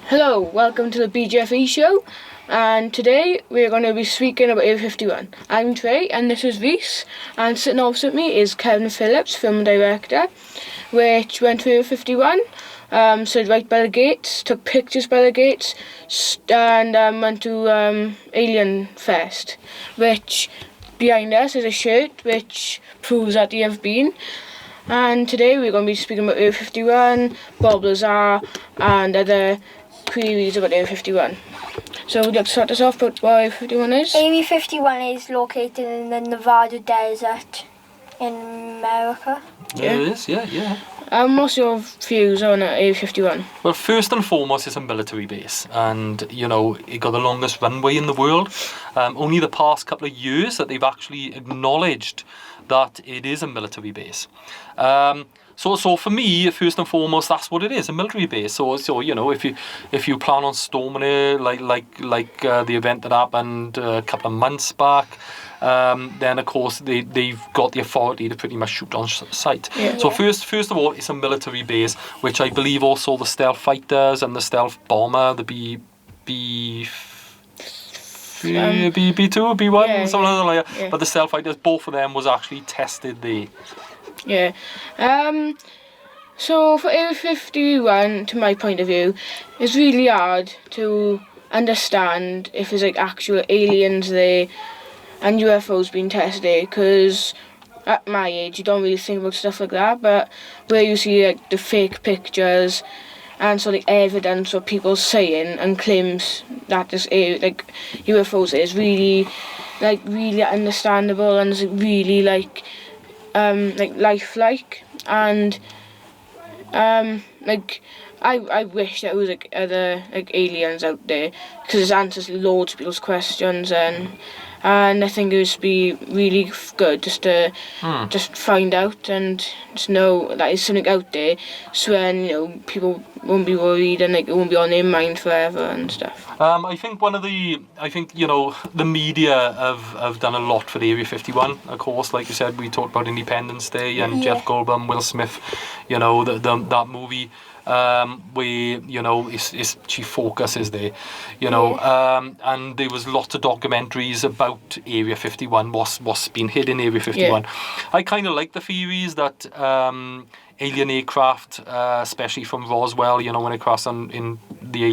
Hello, welcome to the BGFA show, and today we're going to be speaking about Area 51. I'm Trey, and this is Reese, and sitting opposite me is Kevin Phillips, film director, which went to Area 51, stood right by the gates, took pictures by the gates, and went to Alien Fest, which behind us is a shirt which proves that you have been. And today we're going to be speaking about Area 51, Bob Lazar, and other queries about Area 51. So would you like to start us off about what Area 51 is? Area 51 is located in the Nevada desert in America. Yeah. It is, yeah. What's your views on Area 51? Well, first and foremost, it's a military base, and you know it got the longest runway in the world. Only the past couple of years that they've actually acknowledged that it is a military base. So for me, first and foremost, that's what it is, a military base. So you know, if you plan on storming it, like the event that happened a couple of months back, then of course they've got the authority to pretty much shoot on sight. Yeah. So first of all, it's a military base, which I believe also the stealth fighters and the stealth bomber, the B2, B1, something like that. Yeah. But the stealth fighters, both of them was actually tested there. Yeah. So for Area 51, to my point of view, it's really hard to understand if there's like actual aliens there and UFOs being tested there, because at my age you don't really think about stuff like that, but where you see like the fake pictures and so the evidence of people saying and claims that this like UFOs is really understandable and is really like lifelike, and I wish there was like other like aliens out there, because it answers loads of people's questions, and I think it would be really good just to just find out and just know that there's something out there, so then people won't be worried and like it won't be on their mind forever and stuff. I think the media have done a lot for the Area 51. Of course, like you said, we talked about Independence Day and Jeff Goldblum, Will Smith, that movie. Where his chief focus is there, and there was lots of documentaries about Area 51, what's been hid in Area 51. Yeah. I kind of like the theories that alien aircraft, especially from Roswell, when it crashed in the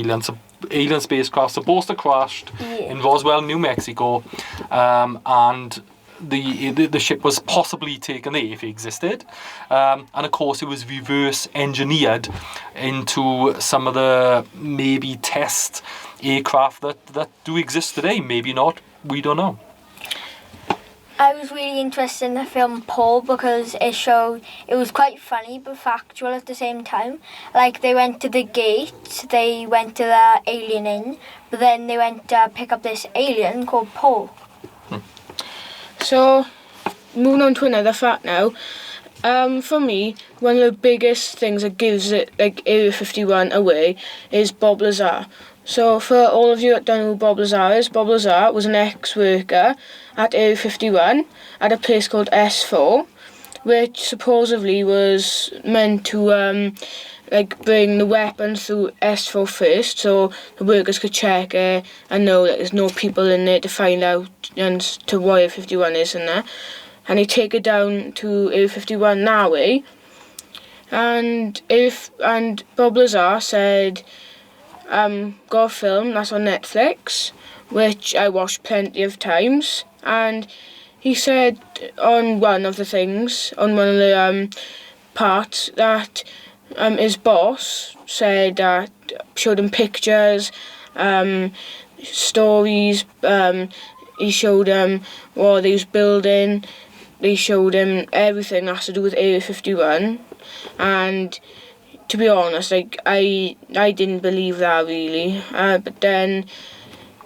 alien spacecraft supposed to crashed in Roswell, New Mexico, and the ship was possibly taken there if it existed, and of course it was reverse engineered into some of the maybe test aircraft that do exist today. Maybe not, we don't know. I was really interested in the film Paul because it was quite funny but factual at the same time. Like, they went to the gate, they went to the alien inn, but then they went to pick up this alien called Paul. So, moving on to another fact now. For me, one of the biggest things that gives it like Area 51 away is Bob Lazar. So, for all of you that don't know who Bob Lazar is, Bob Lazar was an ex-worker at Area 51 at a place called S4, which supposedly was meant to bring the weapons through S4 first, so the workers could check and know that there's no people in there to find out and to what Area 51 is and that. And they take it down to Area 51 that way. And Bob Lazar said, got a film that's on Netflix, which I watched plenty of times, and he said on one of the parts that his boss said that, showed him pictures, stories, he showed him what they was building, they showed him everything that has to do with Area 51, and to be honest, I didn't believe that really, but then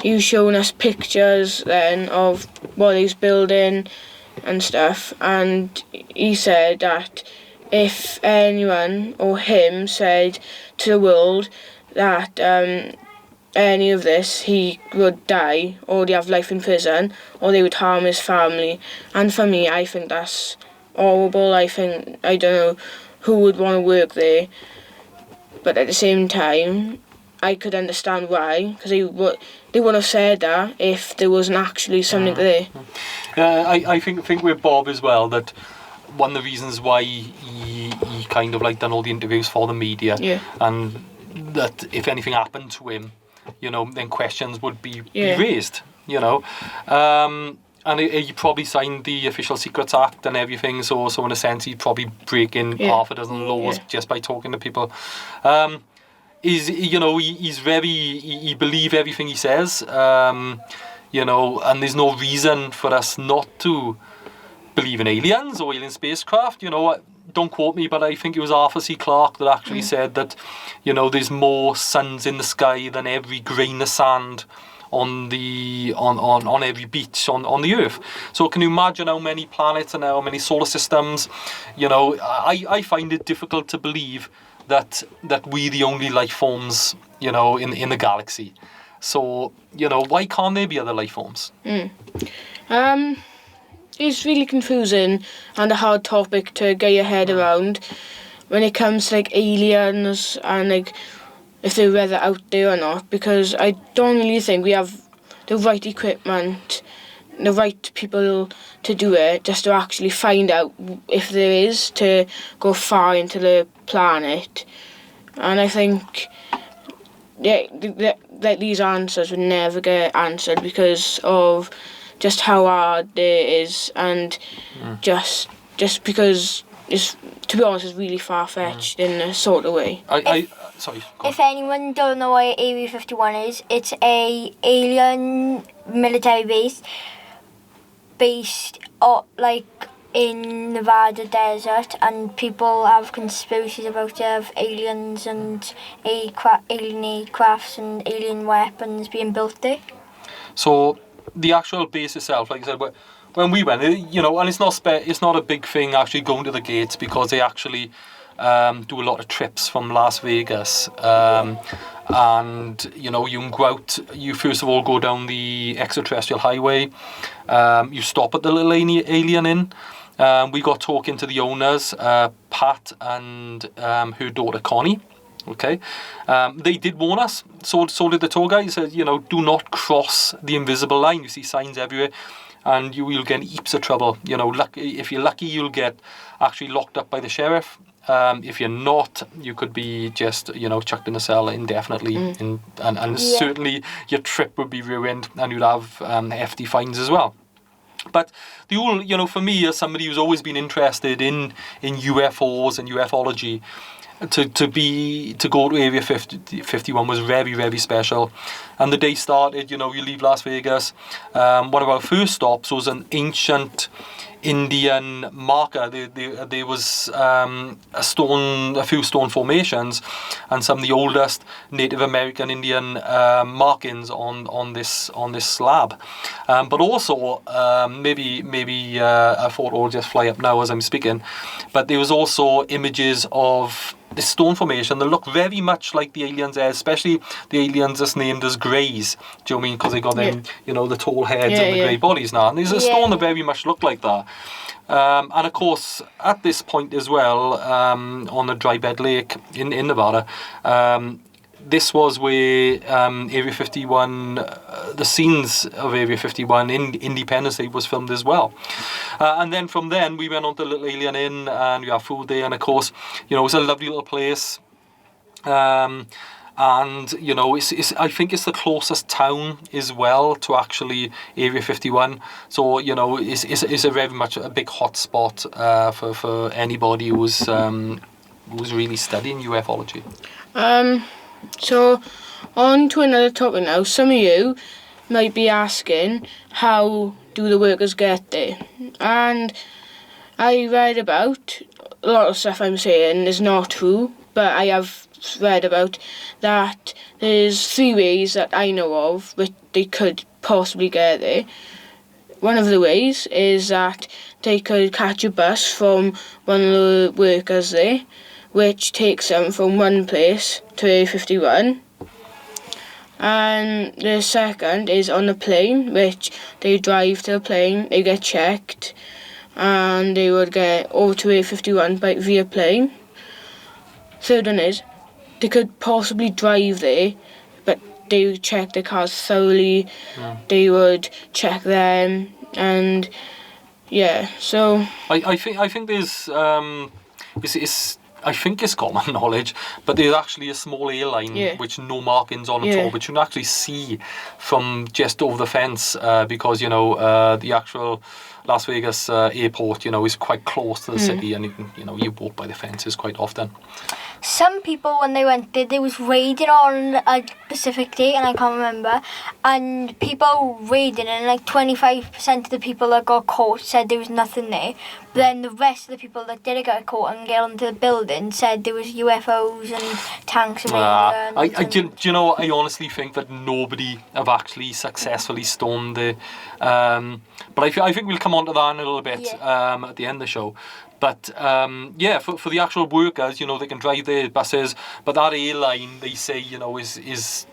he was showing us pictures then of what he was building and stuff, and he said that if anyone or him said to the world that any of this, he would die, or they have life in prison, or they would harm his family. And for me, I think that's horrible. I don't know who would want to work there. But at the same time, I could understand why, because they wouldn't have said that if there wasn't actually something there. I think with Bob as well, that one of the reasons why he kind of like done all the interviews for the media, and that if anything happened to him, you know, then questions would be raised, you know. And he probably signed the Official Secrets Act and everything, so in a sense he'd probably break in half a dozen laws just by talking to people. He's very, he believes everything he says, you know, and there's no reason for us not to believe in aliens or alien spacecraft. You know, don't quote me, but I think it was Arthur C. Clarke that actually said that, you know, there's more suns in the sky than every grain of sand on every beach on the Earth. So can you imagine how many planets and how many solar systems? You know, I find it difficult to believe that we're the only life forms, you know, in the galaxy. So, you know, why can't there be other life forms? It's really confusing and a hard topic to get your head around when it comes to like aliens and like if they're whether out there or not, because I don't really think we have the right equipment, the right people to do it, just to actually find out if there is, to go far into the planet. And I think that these answers would never get answered because of just how hard it is, and just because it's, to be honest, it's really far-fetched in a sort of way. Sorry. If anyone don't know what Area 51 is, it's a alien military base based like in Nevada desert, and people have conspiracies about it of aliens and alien aircrafts and alien weapons being built there. So the actual base itself, like I said, when we went, you know, and it's not a big thing actually going to the gates, because they actually do a lot of trips from Las Vegas, and you know, you can go out. You first of all go down the extraterrestrial highway. You stop at the little Alien Inn. We got talking to the owners, Pat and her daughter Connie. Okay, they did warn us. So did the tour guide. He said, you know, do not cross the invisible line. You see signs everywhere, and you'll get heaps of trouble. You know, if you're lucky, you'll get actually locked up by the sheriff. If you're not, you could be just, you know, chucked in a cell indefinitely, and certainly your trip would be ruined, and you'd have hefty fines as well. But the whole, you know, for me as somebody who's always been interested in UFOs and ufology, to go to Area 51 was very, very special. And the day started, you know, you leave Las Vegas. One of our first stops was an ancient Indian marker. There was a few stone formations, and some of the oldest Native American Indian markings on this slab. But also maybe a photo will just fly up now as I'm speaking. But there was also images of the stone formation that look very much like the aliens' heads, especially the aliens that's named as greys. Do you know what I mean? Because they got them, you know, the tall heads and the grey bodies now. And there's a stone that very much looked like that. And of course, at this point as well, on the Dry Bed Lake in Nevada, this was where Area 51, the scenes of Area 51 in Independence Day was filmed as well. And then from then, we went on to Little Alien Inn, and we had food there. And of course, you know, it was a lovely little place. And, you know, I think it's the closest town as well to actually Area 51. So, you know, it's a very much a big hot spot for anybody who's really studying ufology. So, on to another topic now. Some of you might be asking, how do the workers get there? And I read about a lot of stuff I'm saying is not true, but I have read about that there's 3 ways that I know of which they could possibly get there. One of the ways is that they could catch a bus from one of the workers there, which takes them from one place to Area 51. And the second is on a plane, which they drive to a plane, they get checked, and they would get over to Area 51 via plane. third one is they could possibly drive there, but they would check their cars thoroughly. They would check them, and yeah. So I think there's it's I think it's common knowledge, but there's actually a small airline which no markings on at all, which you can actually see from just over the fence because the actual Las Vegas airport is quite close to the city, and you walk by the fences quite often. Some people, when they went there, there was raiding on a specific date, and I can't remember, and people raiding, and like 25% of the people that got caught said there was nothing there. But then the rest of the people that didn't get caught and get onto the building said there was UFOs and tanks of aliens. I honestly think that nobody have actually successfully stormed the... but I think we'll come on to that in a little bit at the end of the show. But for the actual workers, they can drive their buses, but that airline, they say, is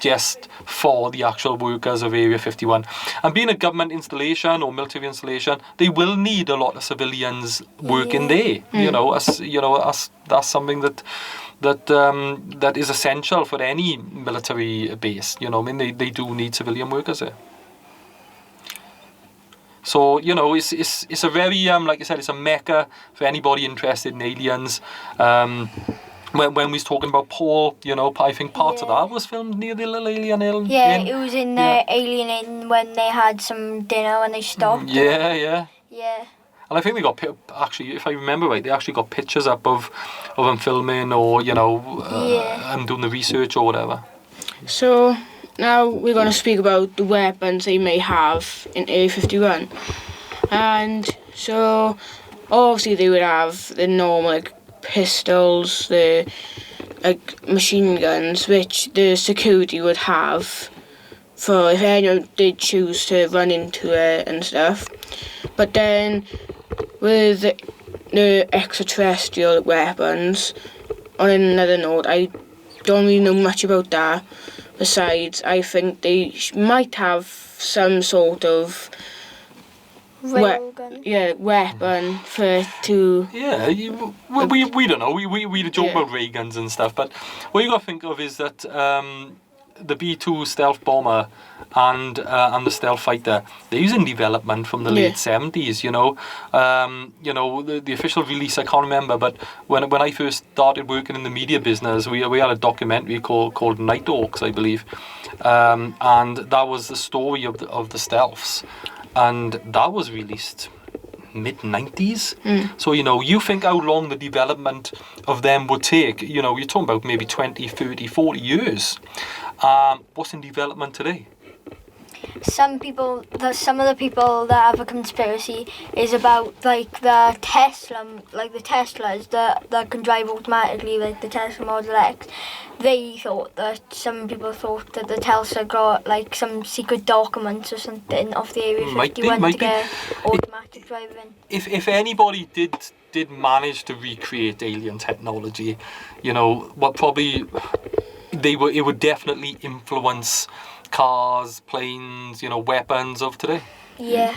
just for the actual workers of Area 51. And being a government installation or military installation, they will need a lot of civilians working there. That's something that is essential for any military base. They do need civilian workers there. So, it's a very, like I said, it's a mecca for anybody interested in aliens. When we was talking about Paul, I think parts of that was filmed near the little alien inn. Yeah, it was in the alien inn when they had some dinner when they stopped. Yeah. Yeah. And I think they got, actually, if I remember right, they actually got pictures up of them filming or, and doing the research or whatever. So... now we're going to speak about the weapons they may have in Area 51. And so, obviously they would have the normal pistols, the machine guns, which the security would have for if anyone did choose to run into it and stuff. But then, with the extraterrestrial weapons, on another note, I don't really know much about that. Besides, I think they might have some sort of weapon for it to... Yeah, we don't know. We joke about ray guns and stuff, but what you got to think of is that the B-2 stealth bomber and the stealth fighter, they're in development from the late 70s, the official release, I can't remember, but when I first started working in the media business, we had a documentary called Night Hawks, I believe, and that was the story of the stealths, and that was released mid-90s. So, you think how long the development of them would take. You're talking about maybe 20, 30, 40 years. What's in development today? Some of the people that have a conspiracy is about the Teslas that can drive automatically, like the Tesla Model X. Some people thought that the Tesla got some secret documents or something off the Area 51 to get automatic driving. If anybody did manage to recreate alien technology, what probably it would definitely influence cars, planes, weapons of today. Yeah.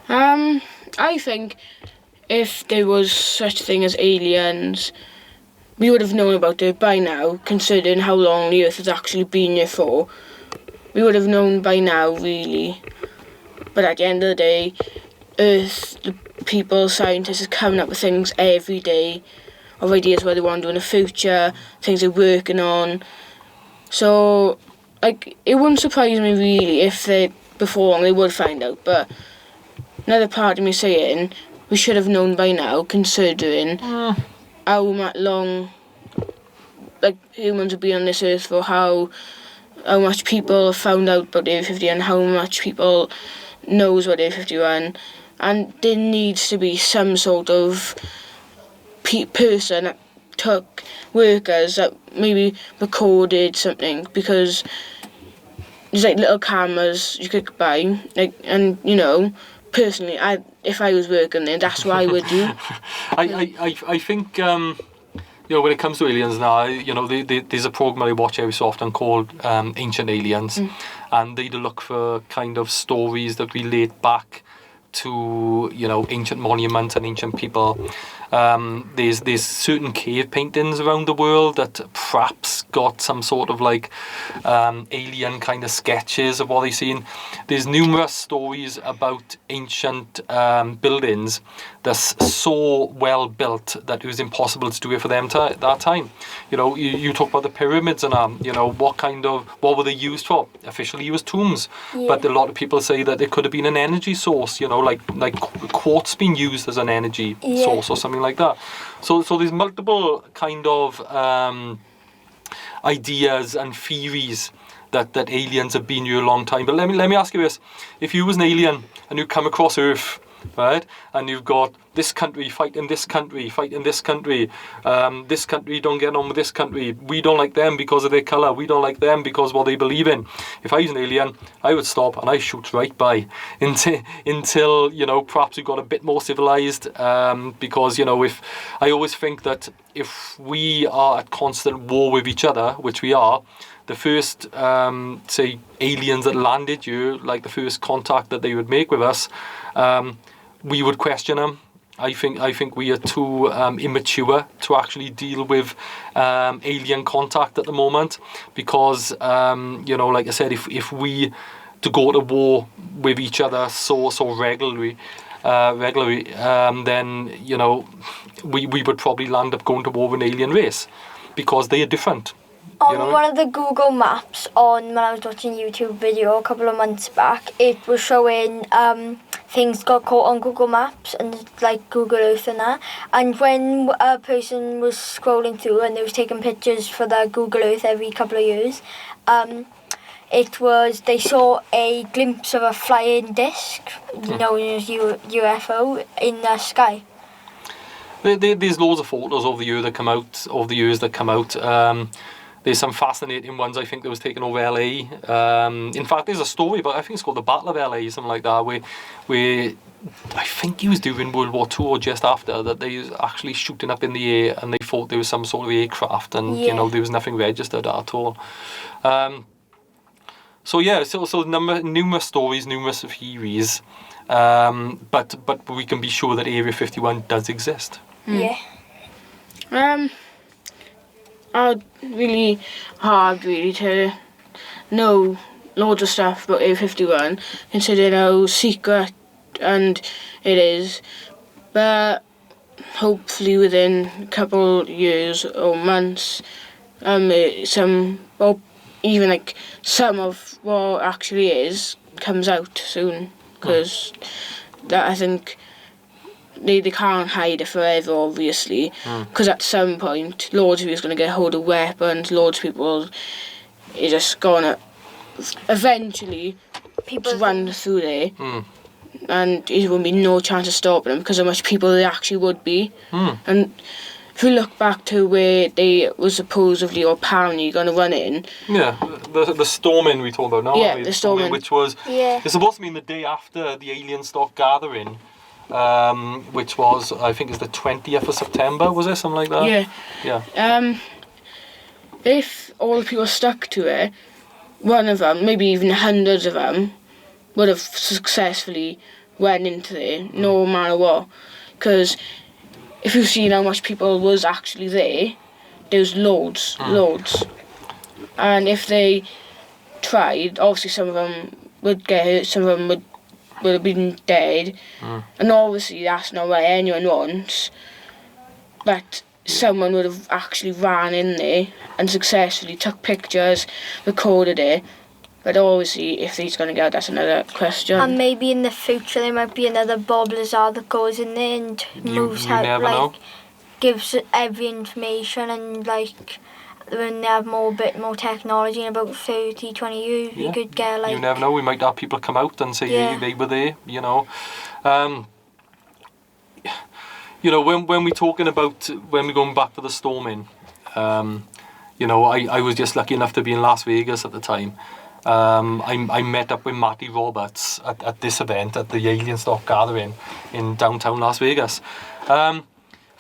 I think if there was such a thing as aliens, we would have known about it by now, considering how long the Earth has actually been here for. We would have known by now, really. But at the end of the day, Earth, the people, scientists are coming up with things every day, of ideas what they want to do in the future, things they're working on. So... it wouldn't surprise me really if before long they would find out, but another part of me saying we should have known by now, considering how long humans have been on this earth for, how much people have found out about Area 51, how much people knows about Area 51, and there needs to be some sort of person that took workers that maybe recorded something, because there's little cameras you could buy, and personally, if I was working there, that's what I would do. I think when it comes to aliens now, there's a program I watch every so often called Ancient Aliens, and they look for kind of stories that relate back to, you know, ancient monuments and ancient people. There's certain cave paintings around the world that perhaps got some sort of like alien kind of sketches of what they've seen. There's numerous stories about ancient buildings that's so well built that it was impossible to do it for them that time. You know, you talk about the pyramids and you know, what were they used for? Officially used tombs, but a lot of people say that it could have been an energy source. You know, like quartz being used as an energy source or something like that. So there's multiple kind of ideas and theories that aliens have been here a long time. But let me ask you this: if you was an alien and you come across Earth, right, and you've got this country fighting this country, this country don't get on with this country, we don't like them because of their colour, we don't like them because of what they believe in. If I was an alien, I would stop and I shoot right by until you know, perhaps we got a bit more civilised, because, you know, if I always think that if we are at constant war with each other, which we are, the first, say, aliens that landed here, like the first contact that they would make with us, we would question them. I think we are too immature to actually deal with alien contact at the moment, because you know, like I said, if we to go to war with each other so regularly, then, you know, we would probably land up going to war with an alien race because they are different. On one of the Google Maps, when I was watching a YouTube video a couple of months back, it was showing things got caught on Google Maps and like Google Earth and that. And when a person was scrolling through and they was taking pictures for the Google Earth every couple of years, they saw a glimpse of a flying disc, known as UFO, in the sky. There's loads of photos of the years that come out. There's some fascinating ones, I think, that was taken over LA. In fact, there's a story about, I think it's called the Battle of LA, something like that, where I think he was doing World War II or just after, that they was actually shooting up in the air and they thought there was some sort of aircraft, and you know, there was nothing registered at all. So numerous stories, numerous theories, but we can be sure that Area 51 does exist. Yeah. Really hard to know loads of stuff about Area 51, considering how secret and it is. But hopefully within a couple years or months, some of what actually is comes out soon, because I think they can't hide it forever, obviously, because at some point loads of people are going to get hold of weapons, loads of people are just going to eventually run through there, and there won't be no chance of stopping them because how much people there actually would be. And if you look back to where they were supposedly or apparently going to run in. Yeah, the storming we talked about now. Yeah, the storming. Which was, it's supposed to be the day after the alien stock gathering, which was, I think, is the 20th of September, was it? Something like that? Yeah. If all the people stuck to it, one of them, maybe even hundreds of them, would have successfully went into there, no matter what. Because if you've seen how much people was actually there's loads. And if they tried, obviously some of them would get hurt, some of them would have been dead. And obviously that's not what anyone wants. But someone would have actually ran in there and successfully took pictures, recorded it. But obviously, if he's going to go, that's another question. And maybe in the future there might be another Bob Lazar that goes in there and moves out, gives every information, and when they have bit more technology in about 30, 20 years, you could get You never know, we might have people come out and say they were there, you know. You know, when we're talking about, when we're going back to the storming, you know, I was just lucky enough to be in Las Vegas at the time. I met up with Matty Roberts at this event, at the Alien Stock Gathering in downtown Las Vegas.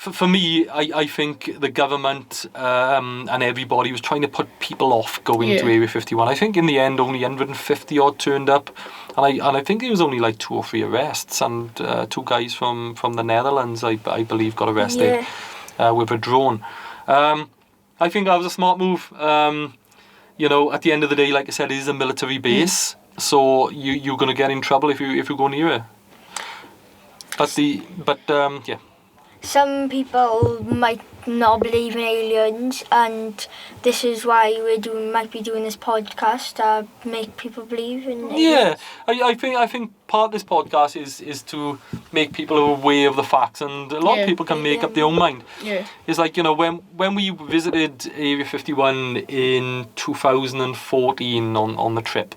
for me, I think the government and everybody was trying to put people off going to Area 51. I think in the end only 150 odd turned up, and I think it was only like 2 or 3 arrests, and 2 guys from the Netherlands, I believe, got arrested with a drone. I think that was a smart move. You know, at the end of the day, like I said, it is a military base, so you're going to get in trouble if you go near it. But yeah. Some people might not believe in aliens, and this is why might be doing this podcast to make people believe in aliens. Yeah, I think part of this podcast is to make people aware of the facts, and a lot of people can make up their own mind. Yeah. It's like, you know, when we visited Area 51 in 2014 on the trip,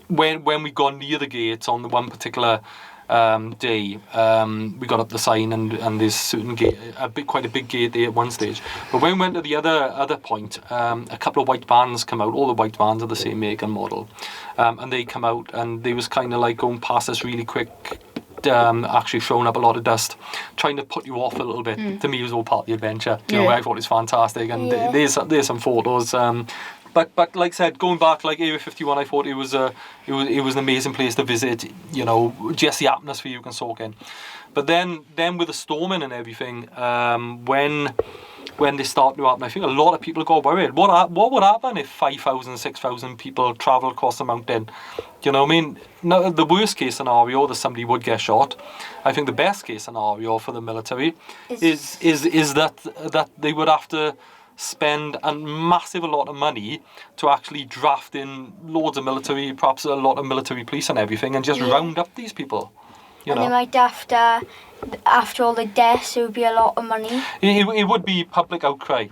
when we got near the gates on the one particular day, we got up the sign, and there's certain gate, quite a big gate there at one stage. But when we went to the other point, a couple of white vans come out. All the white vans are the same make and model, and they come out, and they was kind of like going past us really quick, actually throwing up a lot of dust, trying to put you off a little bit. To me, it was all part of the adventure. You know, I thought it was fantastic, and there's some photos. But like I said, going back, like Area 51, I thought it was an amazing place to visit. You know, just the atmosphere you can soak in. But then with the storming and everything, when they start to happen, I think a lot of people got worried. What would happen if 5,000, 6,000 people travel across the mountain? You know what I mean? No, the worst case scenario that somebody would get shot. I think the best case scenario for the military is that they would have to spend a massive lot of money to actually draft in loads of military, perhaps a lot of military police and everything, and just round up these people. You know? They might after all the deaths, it would be a lot of money. It would be public outcry.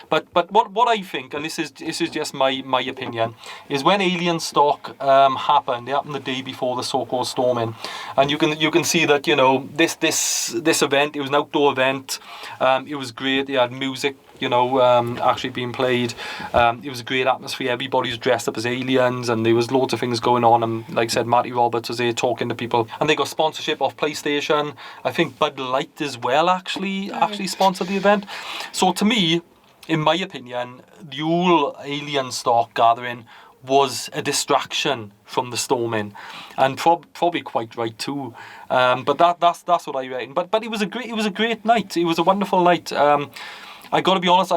But what I think, and this is just my opinion, is when alien stock happened, it happened the day before the so-called storming, and you can see that, you know, this event, it was an outdoor event. It was great. They had music, you know, actually being played. It was a great atmosphere. Everybody was dressed up as aliens, and there was loads of things going on. And like I said, Matty Roberts was there talking to people, and they got sponsorship off PlayStation. I think Bud Light as well actually sponsored the event. So to me, in my opinion, the whole alien stock gathering was a distraction from the storming, and probably quite right too. But that's what I reckon. But it was a great night. It was a wonderful night. I got to be honest.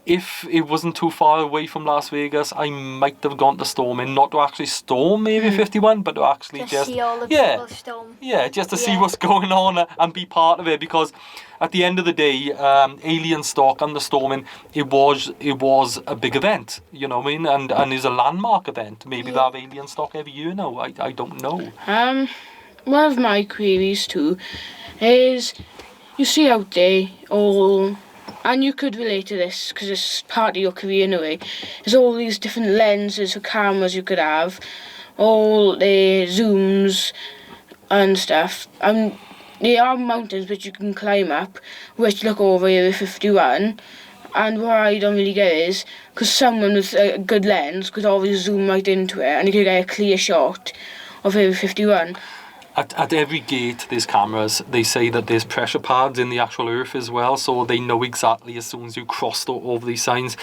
If it wasn't too far away from Las Vegas, I might have gone to storming, not to actually storm Area 51, but to actually just see all the people storm. Yeah, just to see what's going on and be part of it, because at the end of the day, alien stock and the storming, it was a big event, you know what I mean, and is a landmark event. Maybe they have alien stock every year now. I don't know. One of my queries too is, you see out there all, and you could relate to this because it's part of your career in a way, there's all these different lenses or cameras you could have, all the zooms and stuff, and there are mountains which you can climb up which look over Area 51, and what I don't really get is, because someone with a good lens could always zoom right into it and you could get a clear shot of Area 51. At every gate there's cameras. They say that there's pressure pads in the actual earth as well, so they know exactly as soon as you cross over these signs.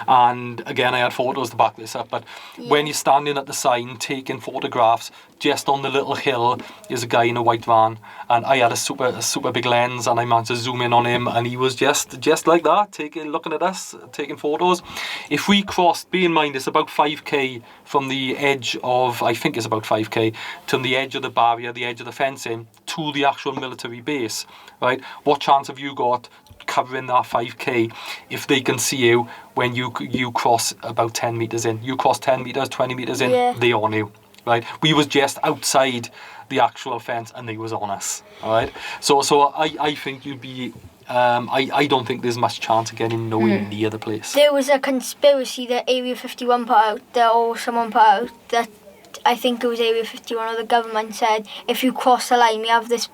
And again, I had photos to back this up, but when you're standing at the sign taking photographs, just on the little hill is a guy in a white van, and I had a super big lens, and I managed to zoom in on him, and he was just like that, looking at us, taking photos. If we crossed, bear in mind it's about 5k from the edge of, I think it's about 5k, to the edge of the barrier, the edge of the fencing, to the actual military base, right? What chance have you got covering that 5k if they can see you when you cross about 10 metres in? You cross 10 metres, 20 metres in, they on you. Right, we was just outside the actual fence and they was on us. All right, so I think you'd be. I don't think there's much chance of getting nowhere near the place. There was a conspiracy that Area 51 put out, or someone put out, that I think it was Area 51 or the government said, if you cross the line, we have this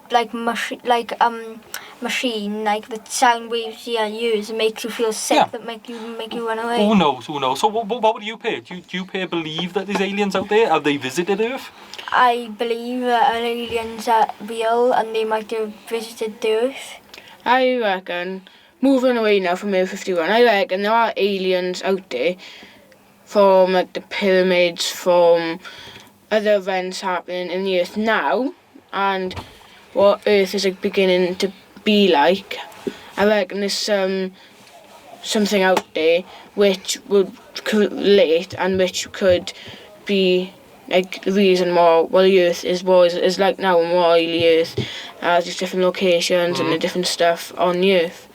machine, like the sound waves you use, makes you feel sick, Yeah. that make you run away. Who knows? So what would you pay? Do you pay believe that there's aliens out there? Have they visited Earth? I believe that aliens are real and they might have visited the Earth. I reckon, moving away now from Area 51, I reckon there are aliens out there from like the pyramids, from other events happening in the Earth now, and what Earth is like beginning to be like. I reckon there's something out there which would relate and which could be like the reason why the Earth is what it is like now, and why the Earth has these different locations and the different stuff on the Earth.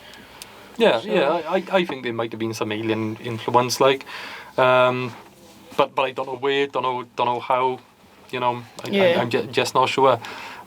Yeah, I think there might have been some alien influence, like, but I don't know where, don't know how, I'm just not sure.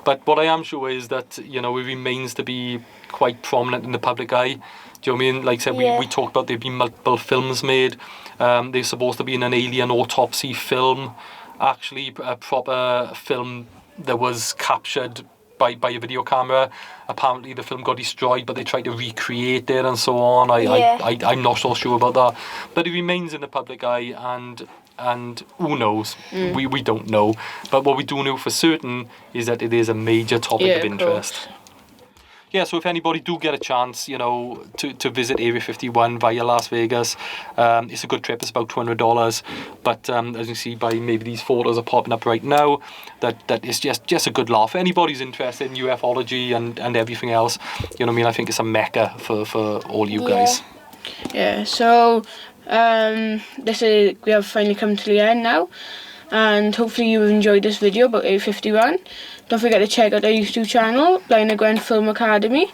But what I am sure is that, it remains to be quite prominent in the public eye. Do you know what I mean? Like I said, we talked about there being multiple films made. There's supposed to be an alien autopsy film, actually a proper film that was captured by a video camera. Apparently the film got destroyed, but they tried to recreate it and so on. I'm not so sure about that. But it remains in the public eye, and who knows? We don't know. But what we do know for certain is that it is a major topic of interest. Yeah, so if anybody do get a chance, to visit Area 51 via Las Vegas, it's a good trip. It's about $200. But as you see by maybe these photos are popping up right now, that is just a good laugh. If anybody's interested in ufology and everything else, I think it's a mecca for all you guys. Yeah, so we have finally come to the end now, and hopefully you enjoyed this video about Area 51. Don't forget to check out our YouTube channel, Blaenau Gwent Film Academy,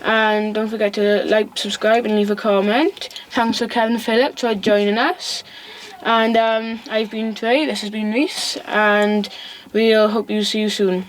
and don't forget to like, subscribe and leave a comment. Thanks for Kevin Phillips for joining us, and I've been Trey, this has been Reese, and we'll hope you see you soon.